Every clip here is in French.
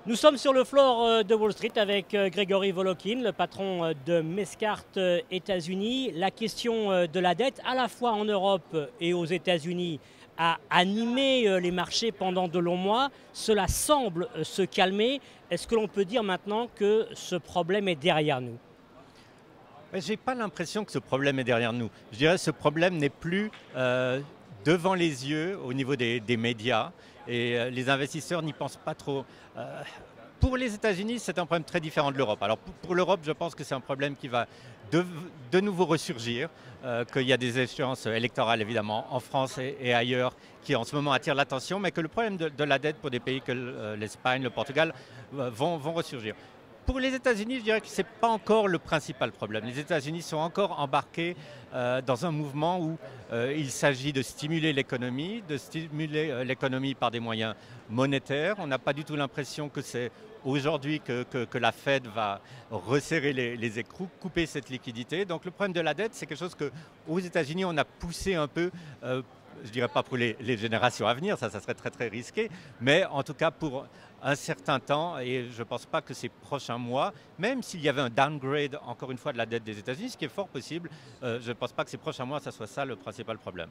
Nous sommes sur le floor de Wall Street avec Grégory Volokin, le patron de Mescart États-Unis. La question de la dette, à la fois en Europe et aux États-Unis, a animé les marchés pendant de longs mois. Cela semble se calmer. Est-ce que l'on peut dire maintenant que ce problème est derrière nous? Je n'ai pas l'impression que ce problème est derrière nous. Je dirais que ce problème n'est plus devant les yeux au niveau des médias et les investisseurs n'y pensent pas trop. Pour les États-Unis, c'est un problème très différent de l'Europe. Alors pour l'Europe, je pense que c'est un problème qui va de nouveau ressurgir, qu'il y a des échéances électorales évidemment en France et ailleurs qui en ce moment attirent l'attention, mais que le problème de la dette pour des pays que l'Espagne, le Portugal vont ressurgir. Pour les États-Unis, je dirais que ce n'est pas encore le principal problème. Les États-Unis sont encore embarqués dans un mouvement où il s'agit de stimuler l'économie par des moyens monétaires. On n'a pas du tout l'impression que c'est aujourd'hui que la Fed va resserrer les écrous, couper cette liquidité. Donc le problème de la dette, c'est quelque chose qu'aux États-Unis, on a poussé un peu. Je ne dirais pas pour les générations à venir, ça serait très très risqué, mais en tout cas pour un certain temps, et je ne pense pas que ces prochains mois, même s'il y avait un downgrade, encore une fois, de la dette des États-Unis, ce qui est fort possible, je ne pense pas que ces prochains mois, ça soit ça le principal problème.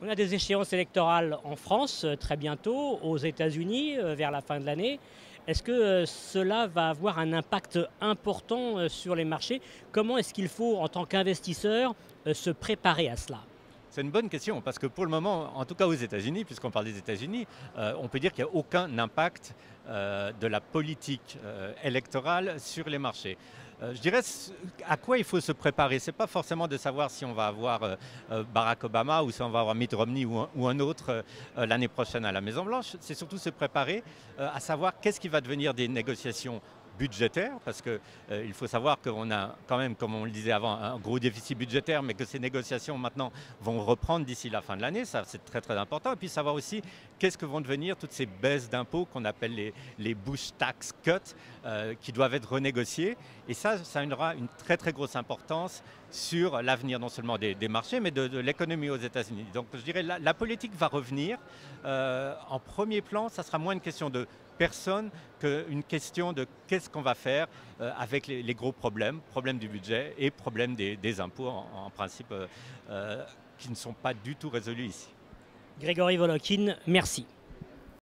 On a des échéances électorales en France très bientôt, aux États-Unis vers la fin de l'année. Est-ce que cela va avoir un impact important sur les marchés? Comment est-ce qu'il faut, en tant qu'investisseur, se préparer à cela? C'est une bonne question parce que pour le moment, en tout cas aux États-Unis, puisqu'on parle des États-Unis, on peut dire qu'il n'y a aucun impact de la politique électorale sur les marchés. Je dirais à quoi il faut se préparer. Ce n'est pas forcément de savoir si on va avoir Barack Obama ou si on va avoir Mitt Romney ou un autre l'année prochaine à la Maison-Blanche. C'est surtout se préparer à savoir qu'est-ce qui va devenir des négociations budgétaire, parce qu'il faut savoir qu'on a quand même, comme on le disait avant, un gros déficit budgétaire, mais que ces négociations maintenant vont reprendre d'ici la fin de l'année, ça c'est très très important. Et puis savoir aussi qu'est-ce que vont devenir toutes ces baisses d'impôts qu'on appelle les Bush Tax Cuts, qui doivent être renégociées. Et ça aura une très très grosse importance sur l'avenir non seulement des marchés, mais de l'économie aux États-Unis. Donc je dirais la politique va revenir. En premier plan, ça sera moins une question de personne qu'une question de qu'est-ce qu'on va faire avec les gros problèmes du budget et problèmes des impôts en principe qui ne sont pas du tout résolus ici. Grégory Volokin, merci.